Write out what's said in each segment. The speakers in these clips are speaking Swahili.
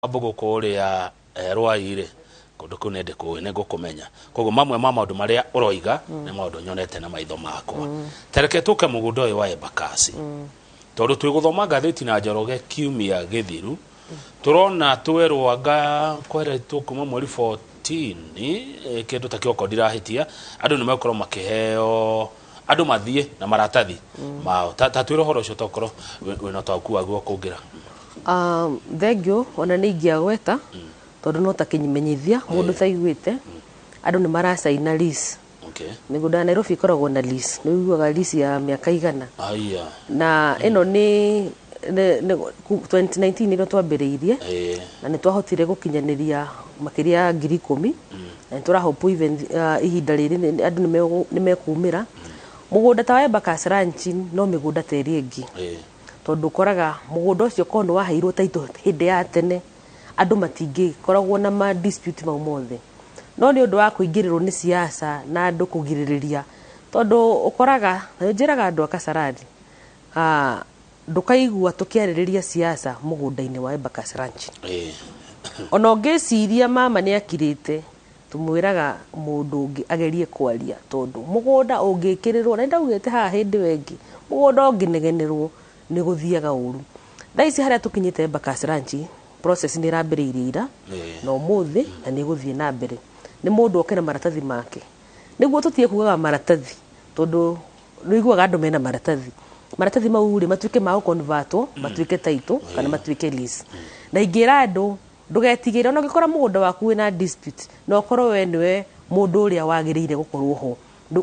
Abugo kuria rwaire kundu ku nende ku ne gukumenya koguo mamwe ma maundu maria uroiga ni maundu nyonete na maitho makwa tereke tuke mugundo uyu wa Embakasi tondu twiguthoma ngatheti na Njoroge kiumia githiru turona twerwo anga kweretwo kuma mweri 14 kindu ta kioko ndirahitia andu ni mekorwo makiheo andu mathie na maratathi mao tatwiro horo cio tokoro wina twakuwa guo kungira thengio ona ni ingiagweta tondu no takinyimenyithia mundu taiguite andu ni maracaina lease migunda Nairobi ikoragwo na lease ni uiguaga lease ya miaka igana na ino ni 2019 ndio twambiriirie na ni twahotire gukinyaniria makiria 10,000 na turahopo even ihinda riri andu ni mekumira mugunda ta wa Embakasi Ranch no migunda teri ingi tondu koraga mugunda ucio kono waheirwo taito hindi ya tene andu matingi koragwo na ma dispute mau mothe no ni undu wa kuingirirwo ni siasa na andu kugiririria tondu ukoraga njiraga andu akasarani ndukaigua tukiaririria siasa mugunda-ini wa Embakasi Ranch ona ngiciria mama ni akirite tumwiraga mundu ungi agerie kwaria tondu mugunda ungikirirwo na ndaugite ha hindi wengi mugunda unginegenerwo ni guthiaga uru thaici haria tukinyite Embakasi Ranch process ni rambiriirie ira no muthi na ni guthie na mbere ni mundu okena maratathi make niguo tutie kugaga maratathi tondu niguaga andu mena maratathi mau ri matuike ma convertwo matuike taito kana matuike lease na ingira andu ndugetigire ona ngikora mugunda waku wina dispute no korwo we niwe mundu uria wagiriire gukorwo ho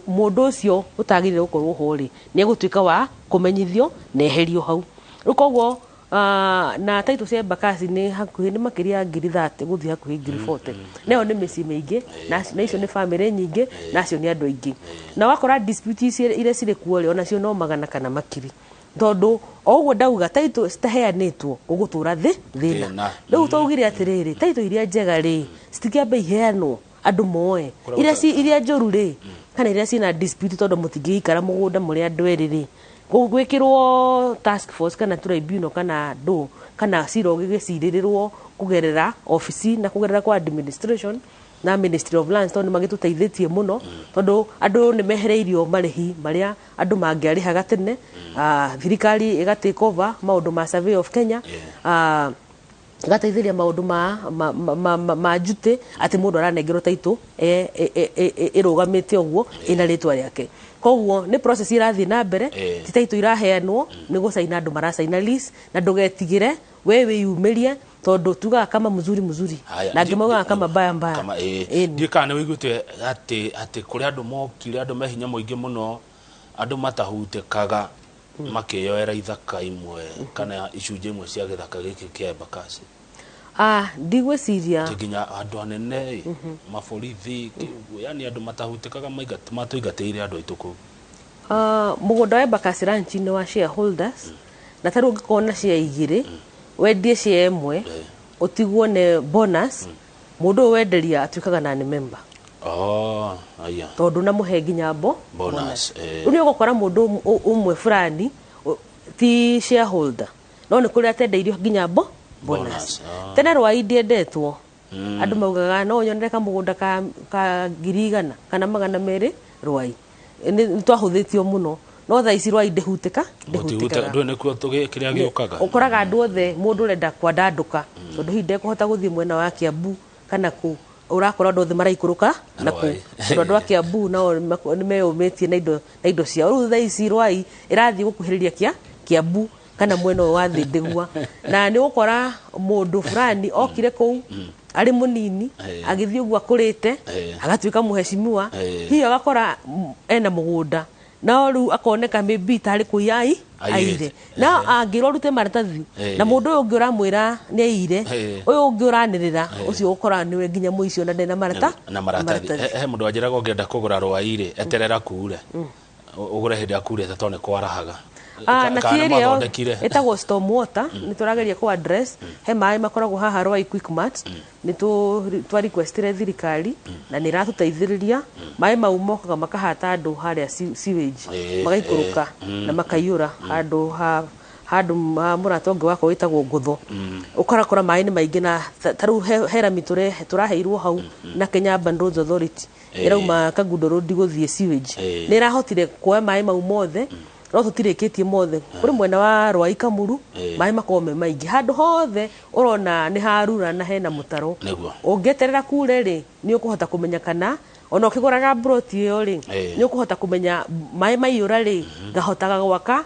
mundu ucio utagirire gukorwo ho ri ni egutuika wa kumenyithio na eherio hau rukoguo na taito cia Embakasi ni hakuhi ni makiria 30 guthii hakuhi 40 neo ni misi mingi na icio ni family nyingi nacio ni andu aingi na wakora dispute ire cire kuo ona cio no magana kana makiri tondu oguo ndauga taito citaheanitwo gugutura thina riu twaugire atiriri taito iria njega ri citikiambe iheanwo andu moe iria njoru ri kana iria cina dispute tondu mutingiikara mugunda muri andu eriri gwikirwo task force kana tribunal kana do kana ciro gigicirirwo kugerera office na kugerera kwa administration na Ministry of Lands tondu magituteithitie muno tondu andu ni mehereirio marihi maria andu mangiarihaga tene thirikari iga take over maundu ma Survey of Kenya gateithiria maundu ma jute ati mundu aranengerwo taito irugamite uguo ina ritwa riake koguo ni process irathie na mbere ti taito iraheanwo ni gucaina andu maracaina lease na ndugetigire wewe yumirie tondu tuga kama mzuri na ngimauga kama mbaya ndikane wiguite ati kuri andu mokire andu mehinya muingi muno andu matahutekaga makiyoera ithaka imwe kana icunje imwe cia githaka giki kia Embakasi ndigwiciria tiginya andu anene maborithi yani andu matahutekaga matuigateire andu aituku mugunda wa Embakasi Ranch ni wa shareholders na taru ngikona share igire wendie share imwe utigwo ne bonus mundu wenderia atuikaga na ni member aya tondu na muhe nginya bonus uni ugukora mundu umwe fulani ti shareholder no ni kuri atendeirio nginya bonus tena rwai ndiendetwo andu maugaga no nyonere ka mugunda ka 100 kana 200 rwai ni twahuthitio muno no thaici rwai ndehuteka ndu ne kuo tugikiria giukaga ukoraga andu othe mundu urenda kwandanduka tondu hinde kuhota guthii mwena wa Kiambu kana ku urakora andu othe maraikuruka na ku andu a Kiambu nao ni meyumitie na indo cia ru thaici rwai irathii gukuhiriria Kiambu kana mwena wa Thindigua na ni ukora mundu fulani okire ku ari munini agithii ugwa kurite agatuika muheshimiwa hiyo agakora ena mugunda na ru akoneka maybe tari kuyai aire na angirorute maratathi na mundu ungi uramwira ni aire uyu ungi uranirira ucio ukora niwe nginya muicio na ndena maratathi he mundu ajira gongienda kugura rwaire eterera kure ugure hindi akure tatone kwarahaga na kierio etagwo storm water ni turageria ku address he mai makoragwo haha rwa quick mart ni twa requestire thirikari na ni ratuteithiriria mai mau mokaga makahata andu haria sewage magaikuruka na makayura andu handu murata ũngĩ wakwa wĩtagwo Ngũthũ ũkarakora maĩ nĩ maingĩ na tarĩu herami tũraheirwo hau na Kenya Bundles Authority ĩrauma Kagundo Road gũthiĩ sewage nĩ ĩrahotire kuoya maĩ mau mothe no tũtirĩkĩtie mothe kũrĩ mwena wa Rwai Kamuru maĩ makorwo me maingĩ handũ hothe ũrona nĩ harura na hena mũtaro ũngĩeterera kure rĩ nĩ ũkũhota kũmenya kana ona ũkĩgũraga broti ĩyo rĩ nĩ ũkũhota kũmenya maĩ maiyũra rĩ ngahotaga gwaka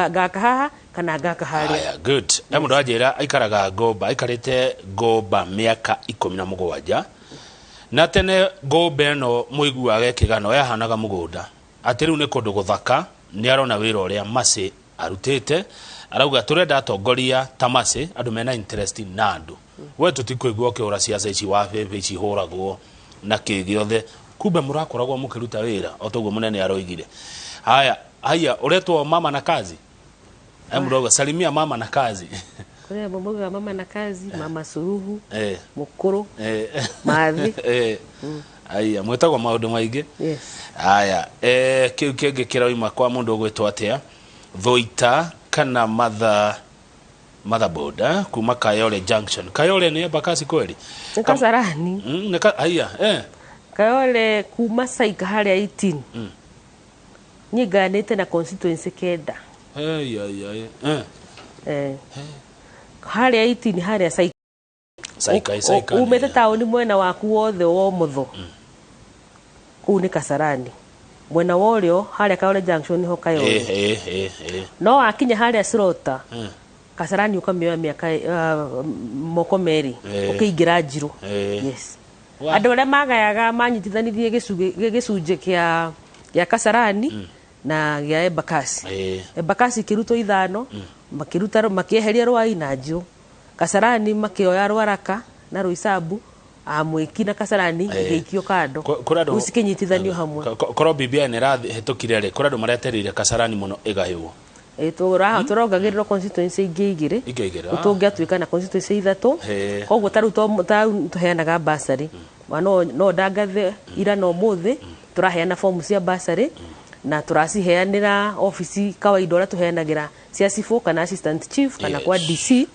gaka haha kana gaka harĩa. Good. Mũndũ anjĩra aikaraga Ngũmba aikarĩte Ngũmba mĩaka 17 na tene Ngũmba ĩno mũiguaga kĩgano yahanaga mũgũnda atĩ rĩu nĩ kũndũ gũthaka nĩ arona wĩra ũrĩa Mercy arutĩte arauga tũrenda atongoria ta Mercy andũ mena interest na andũ we tũtikũigua ũkĩhũra ciaca ici wa bebe ici hũragwo na kĩgĩothe kumbe mũrakoragwo mũkĩruta wĩra o toguo mũnene aroigire. Haya uretwo mama na kazi mdogo salimia mama na kazi kule mmoja mama na kazi mama Suluhu mukuru mathi haya mwetagwo maundu maingĩ haya kiu kĩngĩ kĩrauma kwa mũndũ ũgwĩtwo atĩa Thoita kana motherboard kuma Kayole Junction. Kayole ni Embakasi kweli? Kasarani. Haya Kayole kuma Saika harĩa 18 nyiganĩte na constituency kenda. Harĩa 18 harĩa Saika umete taoni mwena waku wothe wa mutho kuu ni Kasarani mwena worĩo harĩa Kayole Junction ho Kayole no akinya harĩa Slota Kasarani ukamioya miaka moko meri ukĩingĩra Njirũ. Yes andũ arĩa magayaga manyitithanirie gĩcunjĩ kĩa Kasarani na gĩa Embakasi. Embakasi kĩruto 5 makiruta makieheria Rwai na Njirũ. Kasarani makioya Rwaraka na Roysambu Mwiki na Kasarani gĩikio kando usikinyitithanio hamwe. Korwo BBI nĩ rahetũkire rĩ kũrĩ andũ maretereire Kasarani mũno ĩgaywo turongagĩrĩrwo constituency ingĩ igĩrĩ ũtũngĩatuĩka na constituency 3 koguo tarĩu tũheanaga basari no ndangathe ira no mũthĩ tũraheana form cia basari na tũraciheanĩra ofisi kawaida ũrĩa tũheanagĩra cia cibũ kana assistant chief kana kwa DC